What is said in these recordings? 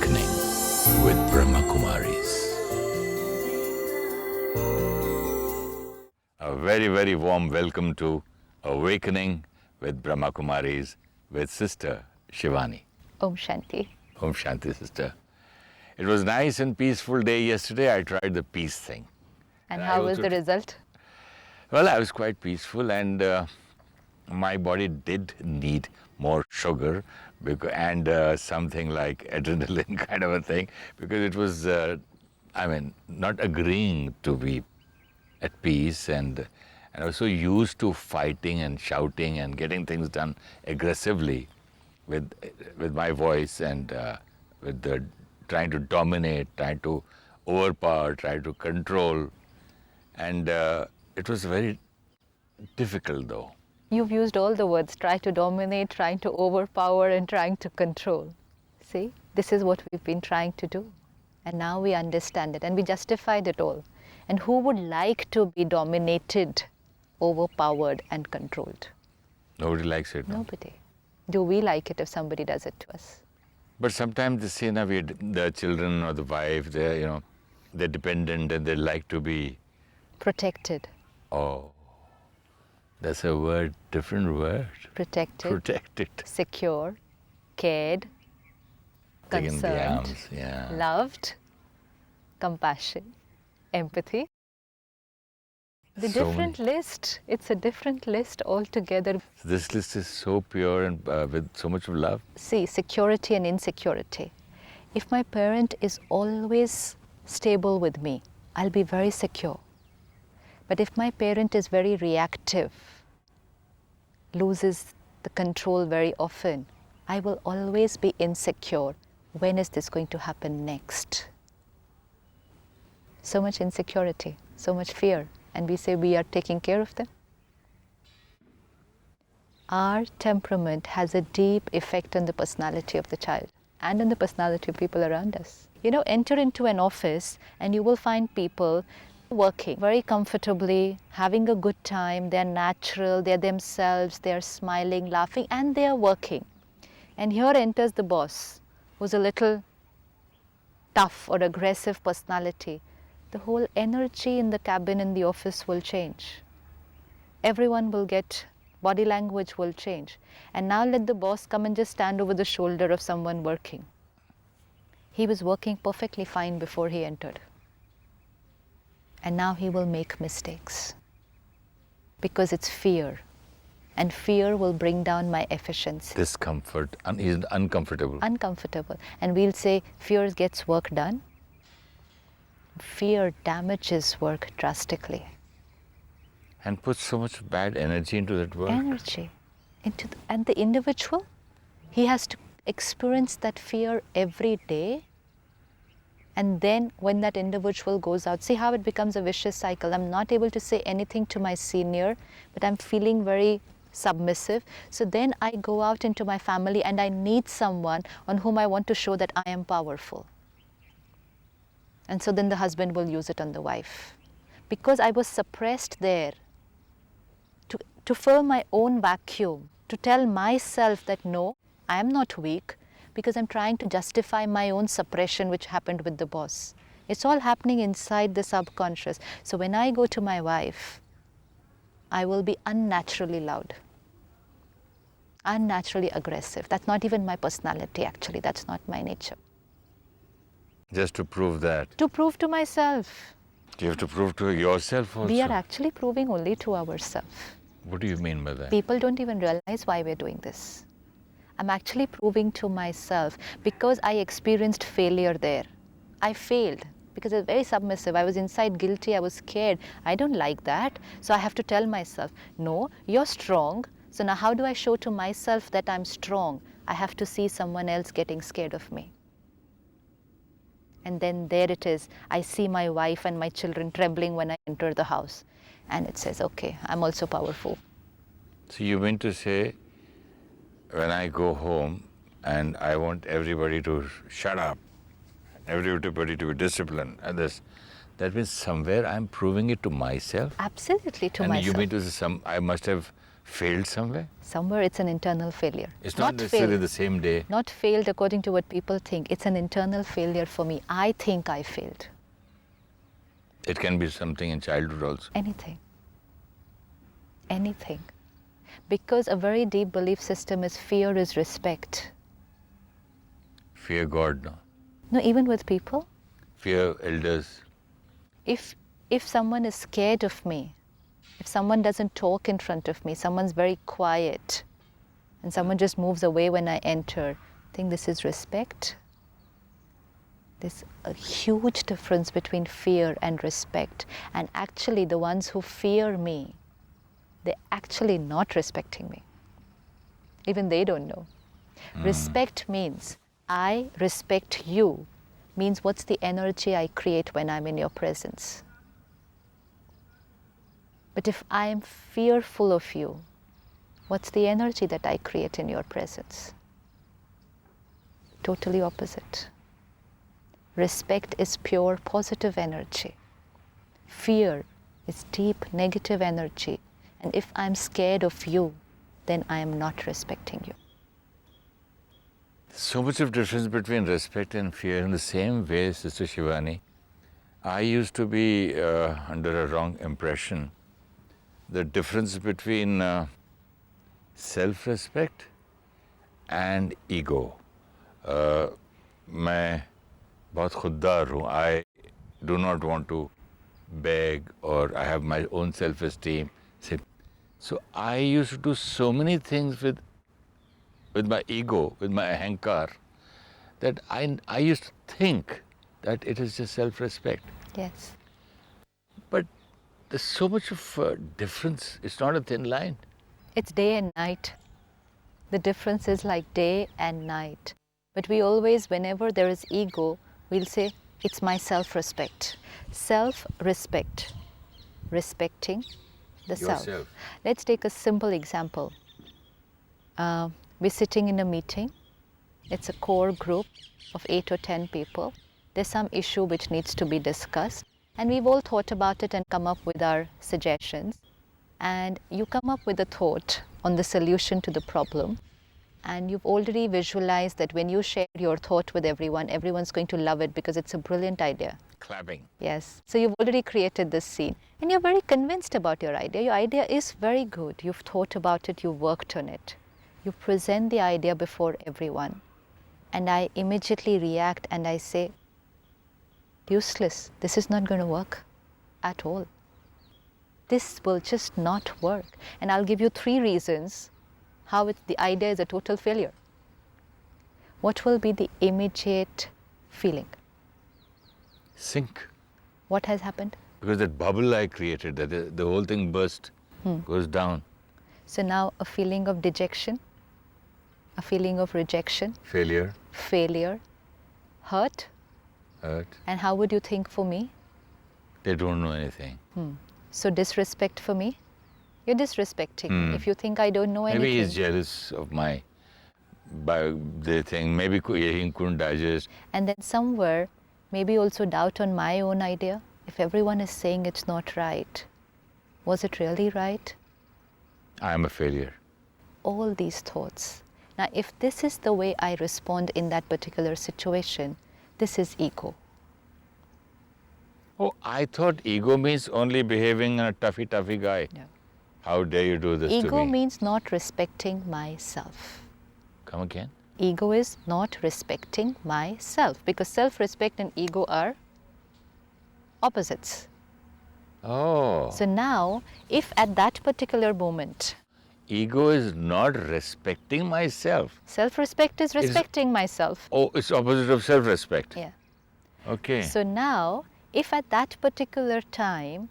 Awakening with Brahma Kumaris. A very, very warm welcome to Awakening with Brahma Kumaris with Sister Shivani. Om Shanti. Om Shanti, Sister. It was nice and peaceful day yesterday. I tried the peace thing. And how was the result? Well, I was quite peaceful, and my body did need more sugar and something like adrenaline kind of a thing, because it was, not agreeing to be at peace, and I was so used to fighting and shouting and getting things done aggressively with my voice, and with the trying to dominate, trying to overpower, trying to control, and it was very difficult though. You've used all the words, try to dominate, trying to overpower, and trying to control. See, this is what we've been trying to do. And now we understand it, and we justified it all. And who would like to be dominated, overpowered, and controlled? Nobody likes it. No? Nobody. Do we like it if somebody does it to us? But sometimes the children or the wife, they're dependent, and they like to be Protected. Oh, that's a word, different word. Protected. Protected. Secure. Cared. Taken in the Concerned. arms, yeah. Loved. Compassion. Empathy. The So different list. It's a different list altogether. This list is so pure and with so much of love. See, security and insecurity. If my parent is always stable with me, I'll be very secure. But if my parent is very reactive, loses the control very often, I will always be insecure. When is this going to happen next? So much insecurity, so much fear, and we say we are taking care of them. Our temperament has a deep effect on the personality of the child and on the personality of people around us. Enter into an office and you will find people working very comfortably, having a good time, they're natural, they're themselves, they're smiling, laughing, and they're working. And here enters the boss, who's a little tough or aggressive personality. The whole energy in the cabin, in the office will change. Everyone will get, body language will change. And now let the boss come and just stand over the shoulder of someone working. He was working perfectly fine before he entered. And now he will make mistakes because it's fear, and fear will bring down my efficiency. Discomfort, he's uncomfortable. Uncomfortable. And we'll say fear gets work done. Fear damages work drastically. And puts so much bad energy into that work. Energy. And the individual, he has to experience that fear every day. And then when that individual goes out, see how it becomes a vicious cycle. I'm not able to say anything to my senior, but I'm feeling very submissive. So then I go out into my family and I need someone on whom I want to show that I am powerful. And so then the husband will use it on the wife. Because I was suppressed there to fill my own vacuum, to tell myself that no, I am not weak, because I'm trying to justify my own suppression which happened with the boss. It's all happening inside the subconscious. So when I go to my wife, I will be unnaturally loud, unnaturally aggressive. That's not even my personality actually, that's not my nature. Just to prove that. To prove to myself. You have to prove to yourself also. We are actually proving only to ourselves. What do you mean by that? People don't even realize why we're doing this. I'm actually proving to myself because I experienced failure there. I failed because I was very submissive. I was inside guilty. I was scared. I don't like that. So I have to tell myself, no, you're strong. So now how do I show to myself that I'm strong? I have to see someone else getting scared of me. And then there it is. I see my wife and my children trembling when I enter the house. And it says, okay, I'm also powerful. So you mean to say, when I go home and I want everybody to shut up, everybody to be disciplined, and that means somewhere I'm proving it to myself? Absolutely, to and myself. you mean to say I must have failed somewhere? Somewhere it's an internal failure. It's not necessarily failed. the same day. Not failed according to what people think. It's an internal failure for me. I think I failed. It can be something in childhood also. Anything. Anything. Because a very deep belief system is fear is respect. Fear God, no? No, even with people. Fear elders. If someone is scared of me, if someone doesn't talk in front of me, someone's very quiet, and someone just moves away when I enter, I think this is respect. There's a huge difference between fear and respect. And actually the ones who fear me, they're actually not respecting me. Even they don't know. Respect means I respect you, means what's the energy I create when I'm in your presence. But if I am fearful of you, what's the energy that I create in your presence? Totally opposite. Respect is pure positive energy. Fear is deep negative energy. And if I'm scared of you, then I am not respecting you. So much of difference between respect and fear. In the same way, Sister Shivani, I used to be under a wrong impression. The difference between self-respect and ego. मैं बहुत खुददार हूँ. I do not want to beg, or I have my own self-esteem. So I used to do so many things with my ego, with my ahankar, that I used to think that it is just self-respect. Yes. But there's so much of difference. It's not a thin line. It's day and night. The difference is like day and night. But we always, whenever there is ego, we'll say, it's my self-respect. Self-respect. Respecting the self. Yourself. Let's take a simple example. We're sitting in a meeting. It's a core group of 8 or 10 people. There's some issue which needs to be discussed. And we've all thought about it and come up with our suggestions. And you come up with a thought on the solution to the problem. And you've already visualized that when you share your thought with everyone, everyone's going to love it because it's a brilliant idea. Clapping. Yes. So you've already created this scene. And you're very convinced about your idea. Your idea is very good. You've thought about it, you've worked on it. You present the idea before everyone. And I immediately react and I say, useless. This is not going to work at all. This will just not work. And I'll give you 3 reasons how the idea is a total failure. What will be the immediate feeling? Sink. What has happened? Because that bubble I created, that the whole thing burst, goes down. So now a feeling of dejection, a feeling of rejection, Failure, failure, hurt. hurt. And how would you think for me? They don't know anything. So disrespect for me? You're disrespecting me if you think I don't know anything. Maybe he's jealous of they think maybe he couldn't digest. And then somewhere, maybe also doubt on my own idea. If everyone is saying it's not right, was it really right? I am a failure. All these thoughts. Now, if this is the way I respond in that particular situation, this is ego. Oh, I thought ego means only behaving in a toughy guy. No. How dare you do this to me? Ego means not respecting myself. Come again? Ego is not respecting myself, because self-respect and ego are opposites. Oh. So now, if at that particular moment, Ego is not respecting myself. self-respect is respecting myself. Oh, it's opposite of self-respect. Yeah. Okay. So now, if at that particular time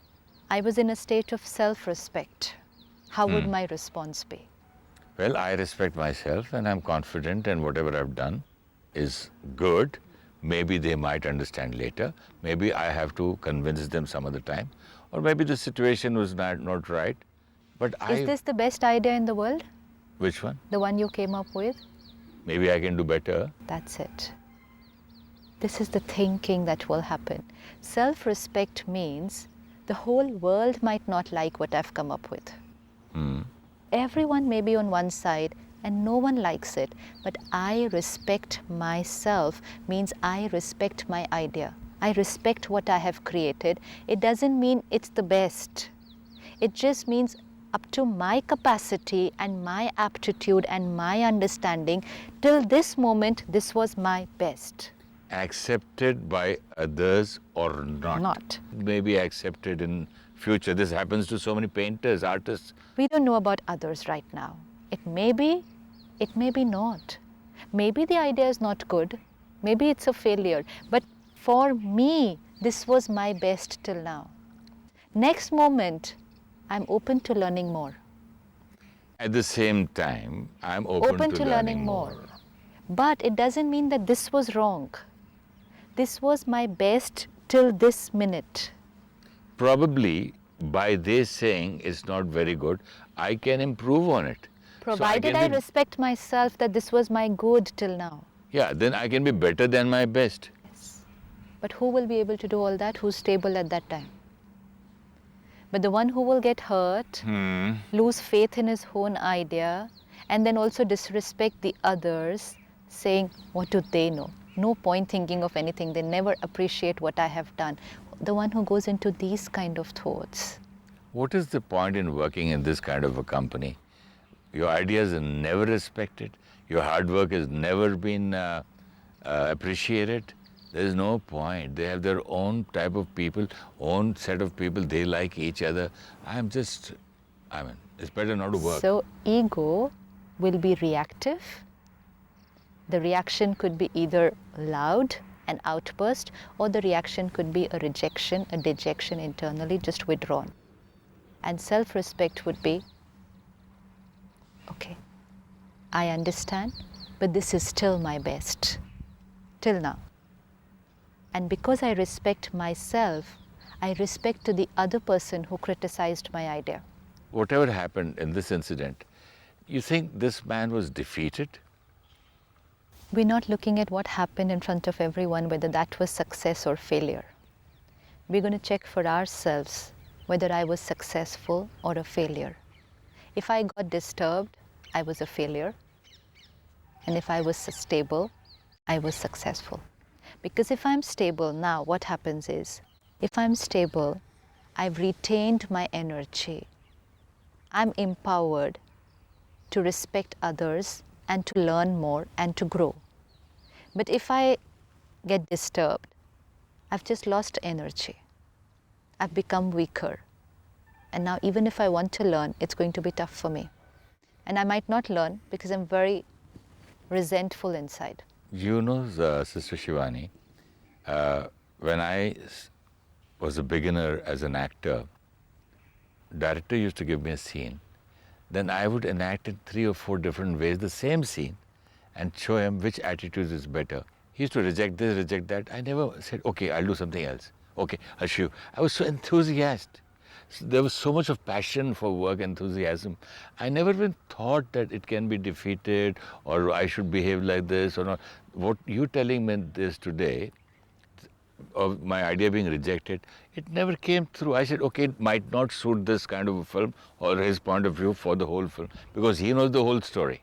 I was in a state of self-respect, how would my response be? Well, I respect myself and I'm confident, and whatever I've done is good. Maybe they might understand later. Maybe I have to convince them some other time. Or maybe the situation was not right. But Is this the best idea in the world? Which one? The one you came up with? Maybe I can do better. That's it. This is the thinking that will happen. Self-respect means the whole world might not like what I've come up with. Everyone may be on one side and no one likes it, but I respect myself means I respect my idea. I respect what I have created. It doesn't mean it's the best. It just means up to my capacity and my aptitude and my understanding, till this moment, this was my best. Accepted by others or not? Not. Maybe accepted in future. This happens to so many painters, artists. We don't know about others right now. It may be not. Maybe the idea is not good. Maybe it's a failure. But for me, this was my best till now. Next moment, I'm open to learning more. At the same time, I'm open to learning more. But it doesn't mean that this was wrong. This was my best till this minute. Probably by they saying it's not very good, I can improve on it. Provided I respect myself that this was my good till now. Yeah, then I can be better than my best. Yes. But who will be able to do all that? Who's stable at that time? But the one who will get hurt, lose faith in his own idea, and then also disrespect the others, saying, what do they know? No point thinking of anything. They never appreciate what I have done. The one who goes into these kind of thoughts. What is the point in working in this kind of a company? Your ideas are never respected. Your hard work has never been appreciated. There is no point. They have their own type of people, own set of people. They like each other. It's better not to work. So ego will be reactive. The reaction could be either loud, an outburst, or the reaction could be a rejection, a dejection internally, just withdrawn. And self-respect would be, okay, I understand, but this is still my best, till now. And because I respect myself, I respect to the other person who criticized my idea. Whatever happened in this incident, you think this man was defeated? We're not looking at what happened in front of everyone, whether that was success or failure. We're going to check for ourselves whether I was successful or a failure. If I got disturbed, I was a failure. And if I was stable, I was successful. Because if I'm stable now, what happens is, if I'm stable, I've retained my energy. I'm empowered to respect others and to learn more and to grow. But if I get disturbed, I've just lost energy. I've become weaker. And now even if I want to learn, it's going to be tough for me. And I might not learn because I'm very resentful inside. You know, Sister Shivani, when I was a beginner as an actor, director used to give me a scene. Then I would enact it 3 or 4 different ways, the same scene, and show him which attitude is better. He used to reject this, reject that. I never said, okay, I'll do something else. Okay, I'll show you. I was so enthusiastic. There was so much of passion for work, enthusiasm. I never even thought that it can be defeated or I should behave like this or not. What you telling me this today, of my idea being rejected, it never came through. I said, okay, it might not suit this kind of a film or his point of view for the whole film because he knows the whole story.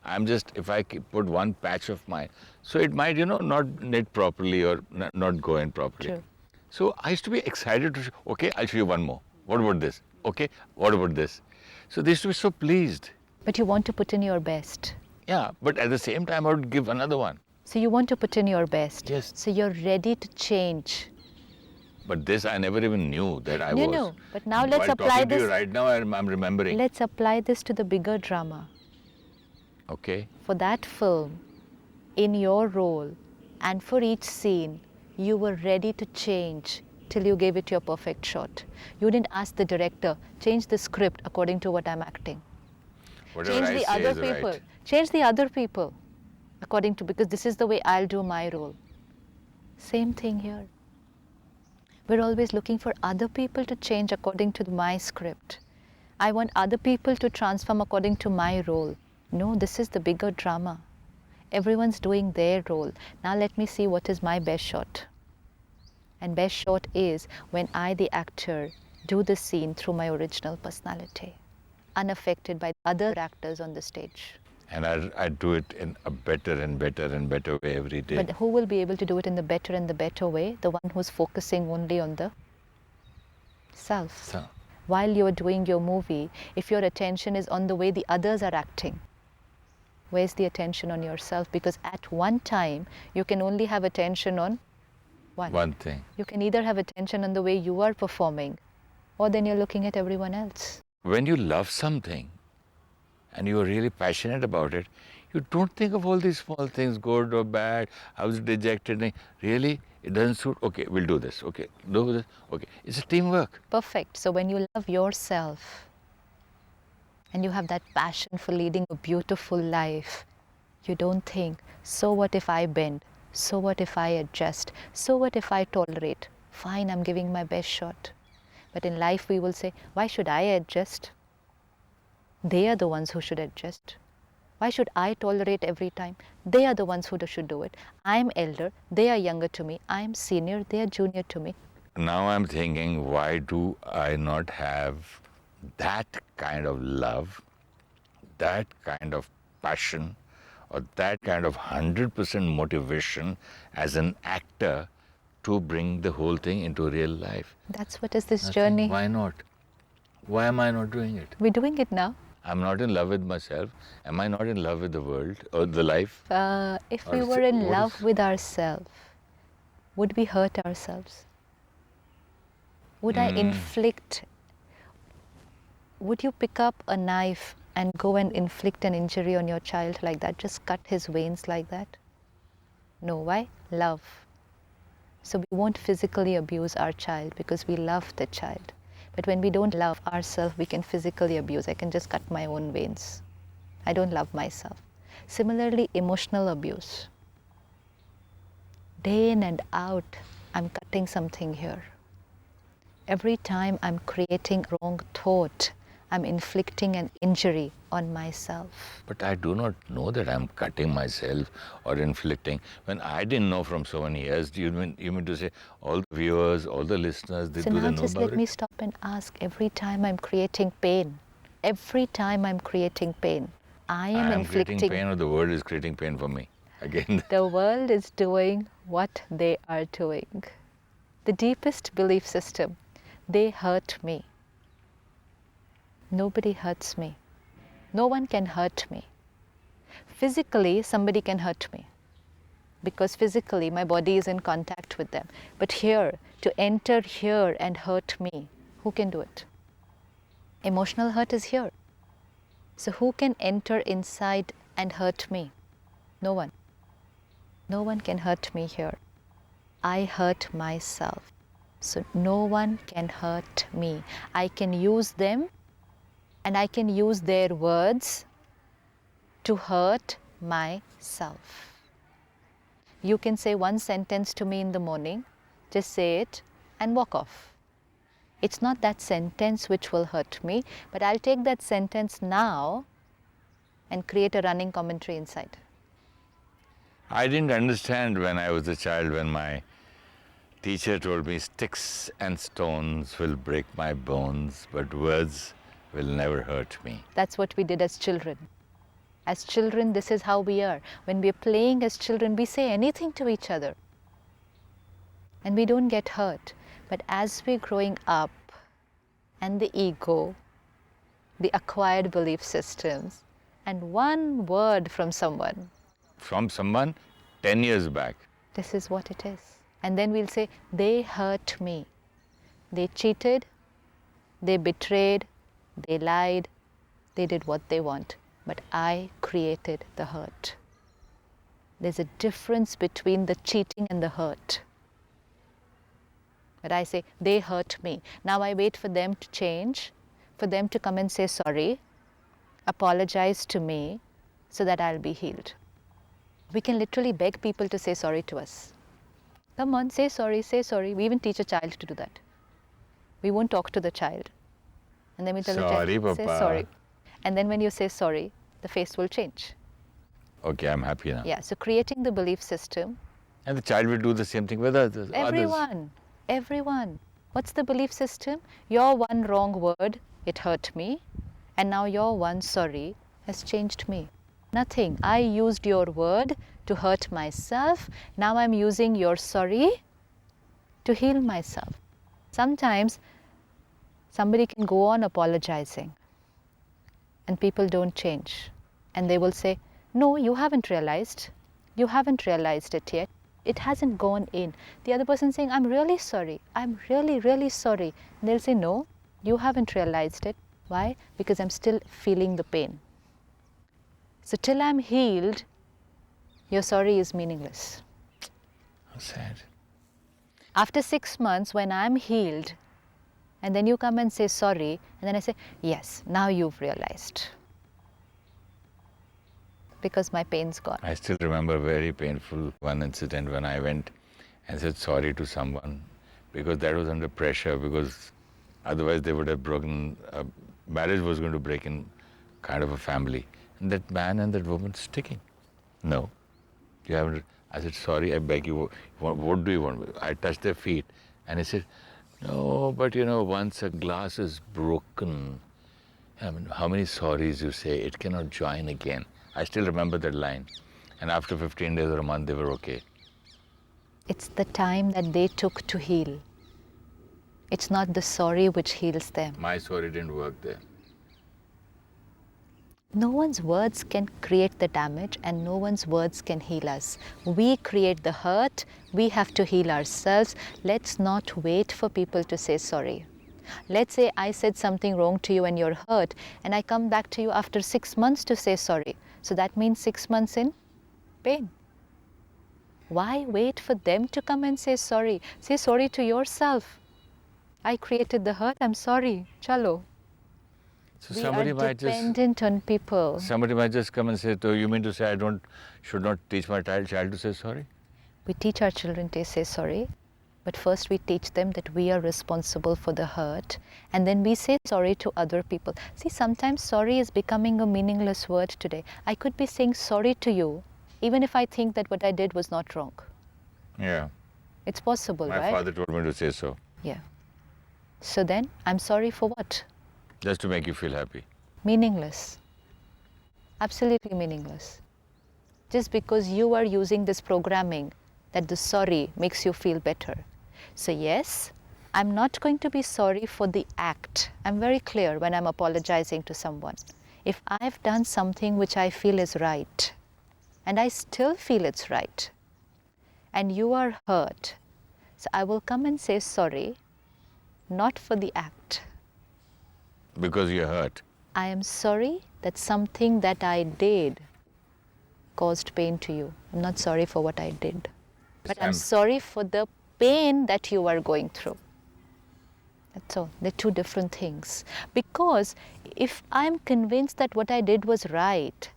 I'm just, if I put one patch of mine, so it might, not knit properly or not go in properly. True. So I used to be excited to show, okay, I'll show you one more. What about this? Okay, what about this? So they used to be so pleased. But you want to put in your best. Yeah, but at the same time, I would give another one. So you want to put in your best. Yes. So you're ready to change. But this I never even knew that I was. No, but now let's While apply talking to this. you right now, I'm remembering. Let's apply this to the bigger drama. Okay. For that film, in your role, and for each scene, you were ready to change till you gave it your perfect shot. You didn't ask the director, change the script according to what I'm acting. Whatever Change I the say other is people. right. Change the other people according to, because this is the way I'll do my role. Same thing here. We're always looking for other people to change according to my script. I want other people to transform according to my role. No, this is the bigger drama. Everyone's doing their role. Now let me see what is my best shot. And best shot is when I, the actor, do the scene through my original personality. unaffected by other actors on the stage. And I do it in a better and better and better way every day. But who will be able to do it in the better and the better way? The one who's focusing only on the self. So, While you're doing your movie, if your attention is on the way the others are acting, where's the attention on yourself? Because at one time, you can only have attention on one thing. You can either have attention on the way you are performing, or then you're looking at everyone else. When you love something and you are really passionate about it, you don't think of all these small things, good or bad. I was dejected. Really, it doesn't suit. Okay, we'll do this. Okay, do this. Okay, it's a teamwork. Perfect. So when you love yourself and you have that passion for leading a beautiful life, you don't think, so what if I bend? So what if I adjust? So what if I tolerate? Fine, I'm giving my best shot. But in life we will say, why should I adjust? They are the ones who should adjust. Why should I tolerate every time? They are the ones who should do it. I'm elder, they are younger to me. I'm senior, they are junior to me. Now I'm thinking, why do I not have that kind of love, that kind of passion, or that kind of 100% motivation as an actor to bring the whole thing into real life? That's what is this I think, journey. why not? Why am I not doing it? We're doing it now. I'm not in love with myself. Am I not in love with the world or the life? If Or we is were it- in what love is- with ourselves, would we hurt ourselves? Would I inflict? Would you pick up a knife and go and inflict an injury on your child like that? Just cut his veins like that? No, why? Love. So we won't physically abuse our child because we love the child. But when we don't love ourselves, we can physically abuse. I can just cut my own veins. I don't love myself. Similarly, emotional abuse. Day in and out, I'm cutting something here. Every time I'm creating wrong thought, I'm inflicting an injury on myself. But I do not know that I'm cutting myself or inflicting. When I didn't know from so many years, you mean to say all the viewers, all the listeners, So do now they know just about let me it? stop and ask, every time I'm creating pain, every time I'm creating pain, I am I'm inflicting. creating pain or the world is creating pain for me. Again, The world is doing what they are doing. The deepest belief system, they hurt me. Nobody hurts me. No one can hurt me. Physically, somebody can hurt me because physically my body is in contact with them. But here, to enter here and hurt me, who can do it? Emotional hurt is here. So who can enter inside and hurt me? No one. No one can hurt me here. I hurt myself. So no one can hurt me. I can use them and I can use their words to hurt myself. You can say one sentence to me in the morning, just say it and walk off. It's not that sentence which will hurt me, but I'll take that sentence now and create a running commentary inside. I didn't understand when I was a child when my teacher told me sticks and stones will break my bones, but words will never hurt me. That's what we did as children. As children, this is how we are. When we are playing as children, we say anything to each other. And we don't get hurt. But as we're growing up, and the ego, the acquired belief systems, and one word from someone, From someone 10 years back. this is what it is. And then we'll say, they hurt me. They cheated, they betrayed, they lied, they did what they want. But I created the hurt. There's a difference between the cheating and the hurt. But I say, they hurt me. Now I wait for them to change, for them to come and say sorry, apologize to me, so that I'll be healed. We can literally beg people to say sorry to us. Come on, say sorry, say sorry. We even teach a child to do that. We won't talk to the child. And then we tell Sorry, the child, say Papa. sorry. And then when you say sorry, the face will change. Okay, I'm happy now. Yeah, so creating the belief system. And the child will do the same thing with others. Everyone. What's the belief system? Your one wrong word, it hurt me. And now your one sorry has changed me. Nothing. I used your word to hurt myself. Now I'm using your sorry to heal myself. Sometimes somebody can go on apologizing and people don't change. And they will say, no, you haven't realized. You haven't realized it yet. It hasn't gone in. The other person saying, I'm really sorry. I'm really, really sorry. And they'll say, no, you haven't realized it. Why? Because I'm still feeling the pain. So till I'm healed, your sorry is meaningless. How sad. After 6 months, when I'm healed, and then you come and say sorry, and then I say, yes, now you've realized. Because my pain's gone. I still remember a very painful one incident when I went and said sorry to someone, because that was under pressure, because otherwise they would have broken, marriage was going to break in kind of a family. And that man and that woman sticking. No, you haven't. I said, sorry, I beg you, what do you want? I touched their feet. And he said, no, but once a glass is broken, I mean, how many sorries you say, it cannot join again. I still remember that line. And after 15 days or a month, they were okay. It's the time that they took to heal. It's not the sorry which heals them. My sorry didn't work there. No one's words can create the damage and no one's words can heal us. We create the hurt, we have to heal ourselves. Let's not wait for people to say sorry. Let's say I said something wrong to you and you're hurt, and I come back to you after 6 months to say sorry. So that means 6 months in pain. Why wait for them to come and say sorry? Say sorry to yourself. I created the hurt, I'm sorry. Chalo. So We somebody are might dependent on people. Somebody might just come and say, you mean to say I should not teach my child to say sorry? We teach our children to say sorry, but first we teach them that we are responsible for the hurt, and then we say sorry to other people. See, sometimes sorry is becoming a meaningless word today. I could be saying sorry to you, even if I think that what I did was not wrong. Yeah. It's possible, My right? father told me to say so. Yeah. So then, I'm sorry for what? Just to make you feel happy. Meaningless. Absolutely meaningless. Just because you are using this programming that the sorry makes you feel better. So yes, I'm not going to be sorry for the act. I'm very clear when I'm apologizing to someone. If I've done something which I feel is right, and I still feel it's right, and you are hurt, so I will come and say sorry, not for the act. Because you're hurt. I am sorry that something that I did caused pain to you. I'm not sorry for what I did. But I'm sorry for the pain that you are going through. That's all. They're two different things. Because if I'm convinced that what I did was right,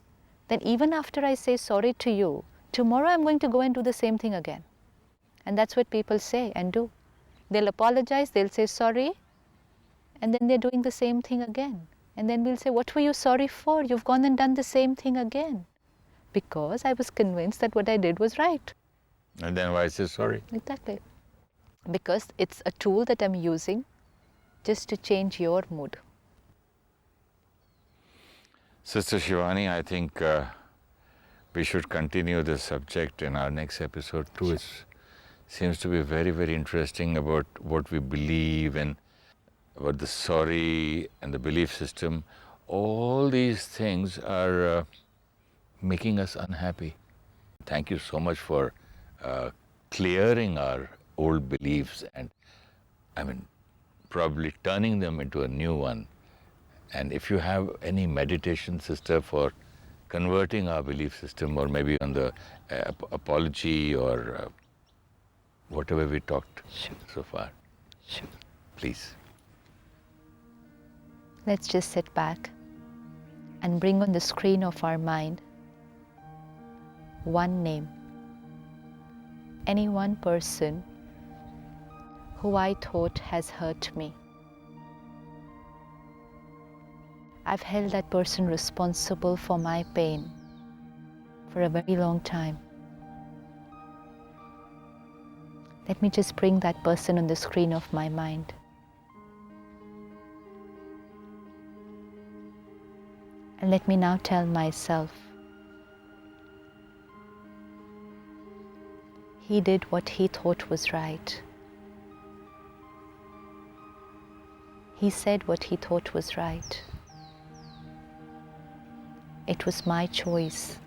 then even after I say sorry to you, tomorrow I'm going to go and do the same thing again. And that's what people say and do. They'll apologize, they'll say sorry, and then they're doing the same thing again. And then we'll say, what were you sorry for? You've gone and done the same thing again. Because I was convinced that what I did was right. And then why say sorry? Exactly. Because it's a tool that I'm using just to change your mood. Sister Shivani, I think we should continue this subject in our next episode too. It seems to be very, very interesting about what we believe and about the sorry and the belief system. All these things are making us unhappy. Thank you so much for clearing our old beliefs and, probably turning them into a new one. And if you have any meditation, sister, for converting our belief system, or maybe on the apology or whatever we talked so far, please. Let's just sit back and bring on the screen of our mind one name. Any one person who I thought has hurt me. I've held that person responsible for my pain for a very long time. Let me just bring that person on the screen of my mind. Let me now tell myself, he did what he thought was right. He said what he thought was right. It was my choice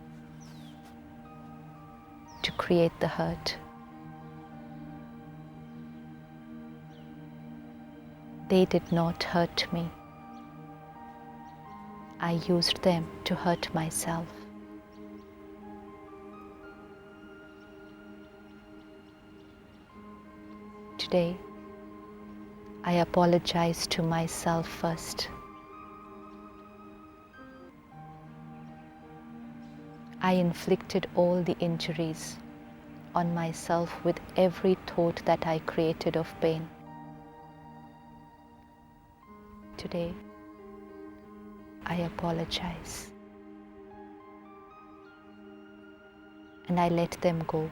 to create the hurt. They did not hurt me. I used them to hurt myself. Today, I apologize to myself first. I inflicted all the injuries on myself with every thought that I created of pain. Today, I apologize. And I let them go.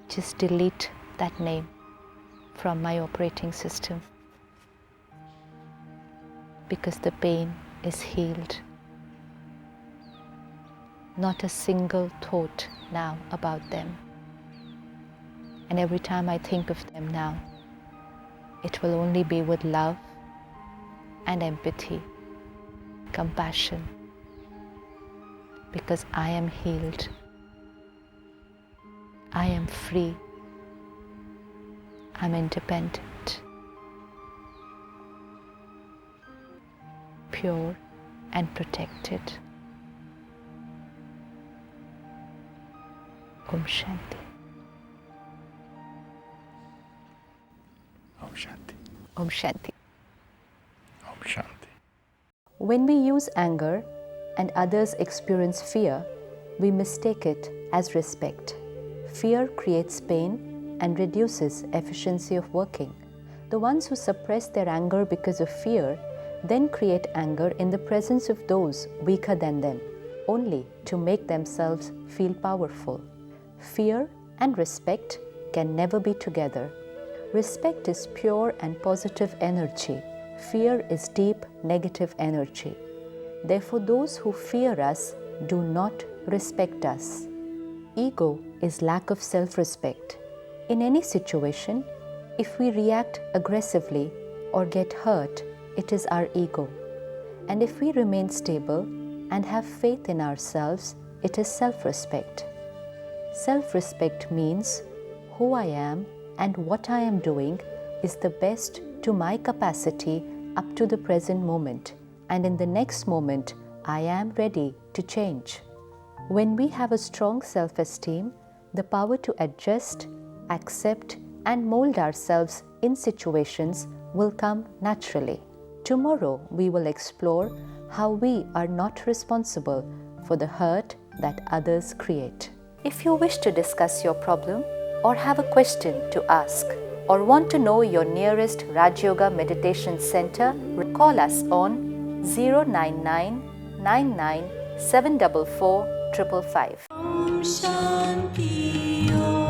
Just delete that name from my operating system, because the pain is healed. Not a single thought now about them. And every time I think of them now, it will only be with love and empathy, compassion, because I am healed. I am free. I'm independent, pure and protected. Om Shanti. Om Shanti. Om Shanti. Om Shanti. When we use anger and others experience fear, we mistake it as respect. Fear creates pain and reduces efficiency of working. The ones who suppress their anger because of fear then create anger in the presence of those weaker than them, only to make themselves feel powerful. Fear and respect can never be together. Respect is pure and positive energy. Fear is deep negative energy. Therefore, those who fear us do not respect us. Ego is lack of self-respect. In any situation, if we react aggressively or get hurt, it is our ego. And if we remain stable and have faith in ourselves, it is self-respect. Self-respect means who I am and what I am doing is the best to my capacity up to the present moment, and in the next moment, I am ready to change. When we have a strong self-esteem, the power to adjust, accept, and mold ourselves in situations will come naturally. Tomorrow, we will explore how we are not responsible for the hurt that others create. If you wish to discuss your problem or have a question to ask or want to know your nearest Rajyoga Meditation Center, call us on 099 99 744 555. Om Shanti Om.